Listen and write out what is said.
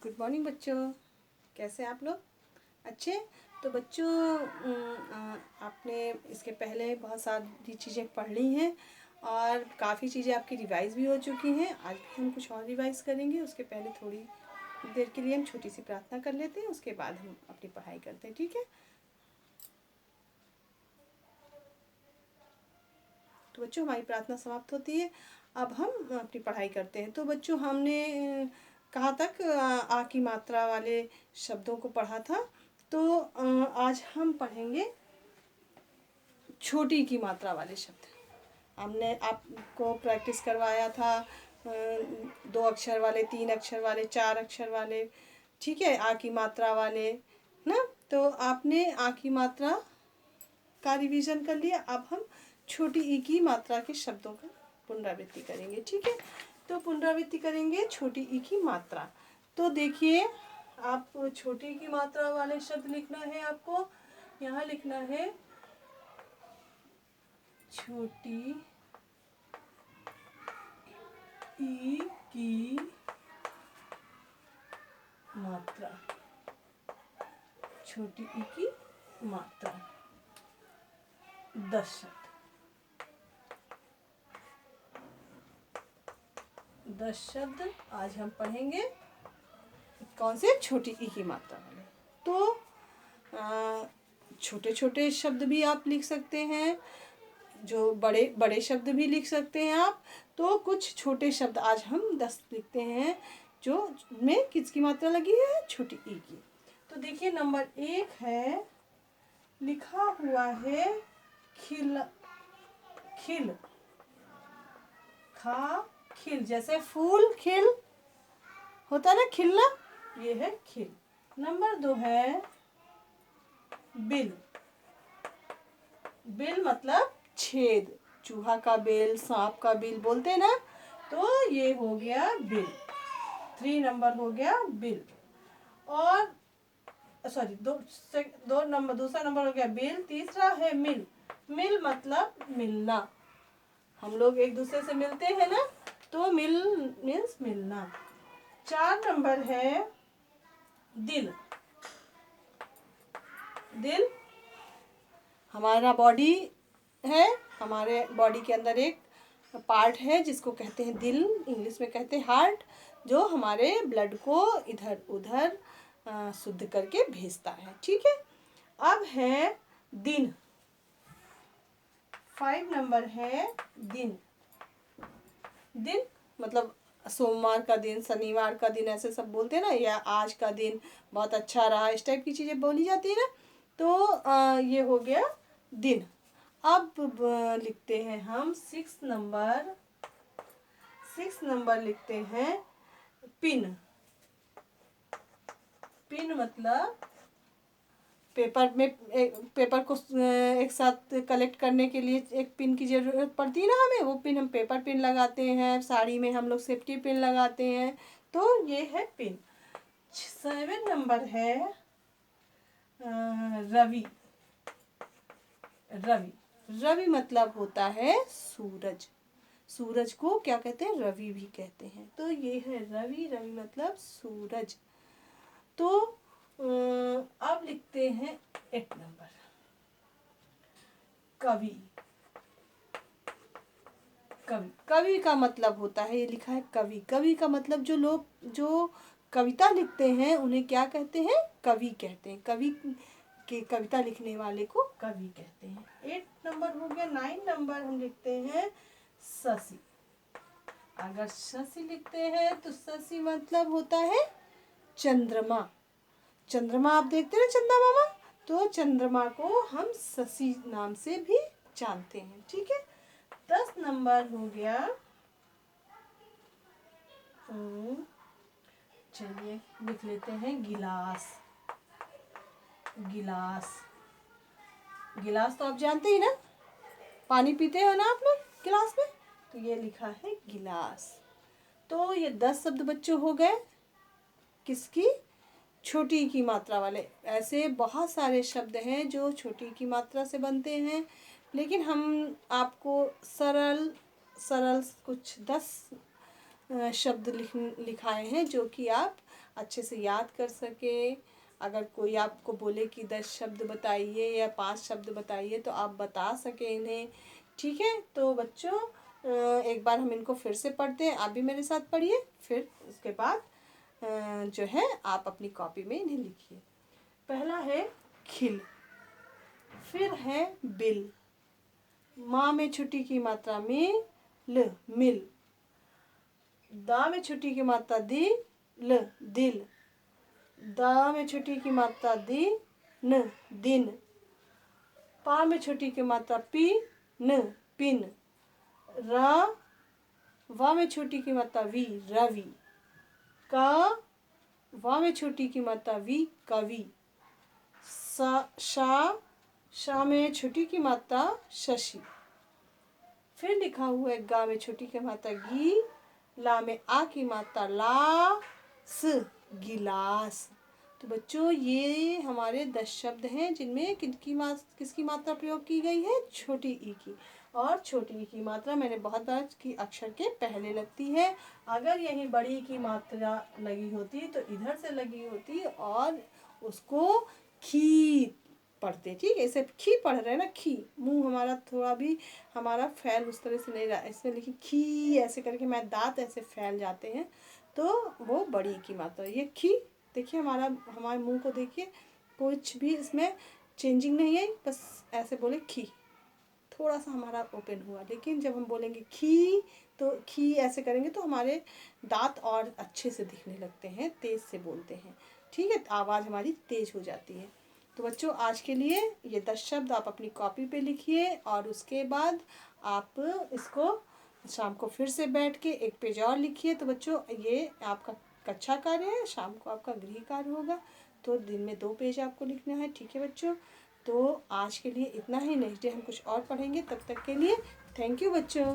Good morning बच्चों, कैसे हैं आप लोग? अच्छे। तो बच्चों आपने इसके पहले बहुत सारी चीज़ें पढ़ ली हैं और काफ़ी चीज़ें आपकी रिवाइज़ भी हो चुकी हैं। आज भी हम कुछ और रिवाइज़ करेंगे। उसके पहले थोड़ी देर के लिए हम छोटी सी प्रार्थना कर लेते हैं, उसके बाद हम अपनी पढ़ाई करते हैं, ठीक है? तो बच्चों हमारी प्रार्थना समाप्त होती है, अब हम अपनी पढ़ाई करते हैं। तो बच्चों हमने कहाँ तक आ की मात्रा वाले शब्दों को पढ़ा था। तो आज हम पढ़ेंगे छोटी की मात्रा वाले शब्द। हमने आपको प्रैक्टिस करवाया था 2 अक्षर वाले, 3 अक्षर वाले, 4 अक्षर वाले, ठीक है, आ की मात्रा वाले ना। तो आपने आ की मात्रा का रिवीजन कर लिया। अब हम छोटी ई की मात्रा के शब्दों का पुनरावृत्ति करेंगे, ठीक है? तो पुनरावृत्ति करेंगे छोटी ई की मात्रा। तो देखिए, आप छोटी की मात्रा वाले शब्द लिखना है आपको। यहाँ लिखना है छोटी ई की मात्रा। छोटी ई की मात्रा 10 शब्द। 10 शब्द आज हम पढ़ेंगे। कौन से? छोटी ई की मात्रा वाले। तो छोटे छोटे शब्द भी आप लिख सकते हैं, जो बड़े बड़े शब्द भी लिख सकते हैं आप। तो कुछ छोटे शब्द आज हम 10 लिखते हैं जो में किसकी मात्रा लगी है? छोटी ई की। तो देखिए, नंबर 1 है, लिखा हुआ है खिल। खिल, खा खिल, जैसे फूल खिल होता है ना, खिलना, ये है खिल। नंबर 2 है बिल। बिल मतलब छेद, चूहा का बिल, सांप का बिल बोलते हैं ना, तो ये हो गया बिल। 3 नंबर हो गया बिल। और सॉरी, दूसरा नंबर हो गया बिल। तीसरा है मिल। मिल मतलब मिलना, हम लोग एक दूसरे से मिलते हैं ना, तो मिल मीन्स मिलना। 4 नंबर है दिल। दिल हमारा बॉडी है, हमारे बॉडी के अंदर एक पार्ट है जिसको कहते हैं दिल, इंग्लिश में कहते हैं हार्ट, जो हमारे ब्लड को इधर उधर शुद्ध करके भेजता है, ठीक है? अब है दिन। 5 नंबर है दिन। दिन मतलब सोमवार का दिन, शनिवार का दिन, ऐसे सब बोलते हैं ना, या आज का दिन बहुत अच्छा रहा, इस टाइप की चीज़ें बोली जाती है ना। तो ये हो गया दिन। अब लिखते हैं हम 6 नंबर। 6 नंबर लिखते हैं पिन। पिन मतलब पेपर में पेपर को एक साथ कलेक्ट करने के लिए एक पिन की ज़रूरत पड़ती है ना हमें, वो पिन हम पेपर पिन लगाते हैं, साड़ी में हम लोग सेफ्टी पिन लगाते हैं, तो ये है पिन। 7 नंबर है रवि। रवि, रवि मतलब होता है सूरज। सूरज को क्या कहते हैं? रवि भी कहते हैं। तो ये है रवि। रवि मतलब सूरज। तो अब लिखते हैं 8 नंबर कवि। कवि, कवि का मतलब होता है, ये लिखा है कवि। कवि का मतलब जो लोग जो कविता लिखते हैं उन्हें क्या कहते हैं? कवि कहते हैं। कवि के कविता लिखने वाले को कवि कहते हैं। 8 नंबर हो गया। 9 नंबर हम लिखते हैं शशि। अगर शशि लिखते हैं तो शशि मतलब होता है चंद्रमा। चंद्रमा आप देखते हैं चंदा मामा, तो चंद्रमा को हम शशि नाम से भी जानते हैं, ठीक है? 10 नंबर हो गया, चलिए लिख लेते हैं गिलास। गिलास, गिलास तो आप जानते ही ना, पानी पीते हो ना आप लोग गिलास में, तो ये लिखा है गिलास। तो ये 10 शब्द बच्चों हो गए किसकी? छोटी की मात्रा वाले। ऐसे बहुत सारे शब्द हैं जो छोटी की मात्रा से बनते हैं, लेकिन हम आपको सरल सरल कुछ 10 शब्द लिखाए हैं जो कि आप अच्छे से याद कर सके। अगर कोई आपको बोले कि 10 शब्द बताइए या 5 शब्द बताइए तो आप बता सकें इन्हें। ठीक है, तो बच्चों एक बार हम इनको फिर से पढ़ते हैं, आप भी मेरे साथ पढ़िए, फिर उसके बाद जो है आप अपनी कॉपी में इन्हें लिखिए। पहला है खिल, फिर है बिल, माँ में छुट्टी की मात्रा में ल, मिल, दा में छुट्टी की मात्रा दी, ल, दिल, दा में छुट्टी की मात्रा दी, न, दिन, पा में छुट्टी की मात्रा पी, न, पिन, रा, वा में छुट्टी की मात्रा वी, रवि, का, वा में छुट्टी की मात्रा वी, कवि, सा, शा, शा में छुट्टी की मात्रा शशि। फिर लिखा हुआ है गा में छुट्टी की मात्रा गी, ला में आ की मात्रा ला, स, गिलास। तो बच्चों ये हमारे 10 शब्द हैं जिनमें किसकी मात्रा प्रयोग की गई है, छोटी ई की। और छोटी ई की मात्रा मैंने बहुत बार की अक्षर के पहले लगती है। अगर यही बड़ी की मात्रा लगी होती तो इधर से लगी होती और उसको खी पढ़ते। ठीक है, इसे खी पढ़ रहे हैं ना, खी, मुंह हमारा थोड़ा भी हमारा फैल उस तरह से नहीं रहा, इसमें लिखी खी ऐसे करके मैं दांत ऐसे फैल जाते हैं तो वो बड़ी की मात्रा। ये खी देखिए, हमारे मुंह को देखिए, कुछ भी इसमें चेंजिंग नहीं है, बस ऐसे बोले खी, थोड़ा सा हमारा ओपन हुआ। लेकिन जब हम बोलेंगे खी तो खी ऐसे करेंगे तो हमारे दांत और अच्छे से दिखने लगते हैं, तेज़ से बोलते हैं। ठीक है, आवाज़ हमारी तेज़ हो जाती है। तो बच्चों आज के लिए ये 10 शब्द आप अपनी कॉपी पे लिखिए और उसके बाद आप इसको शाम को फिर से बैठ के एक पेज और लिखिए। तो बच्चों ये आपका कक्षा कार्य है, शाम को आपका गृह कार्य होगा, तो दिन में 2 पेज आपको लिखना है। ठीक है बच्चों, तो आज के लिए इतना ही, नेक्स्ट डे हम कुछ और पढ़ेंगे। तब तक के लिए थैंक यू बच्चों।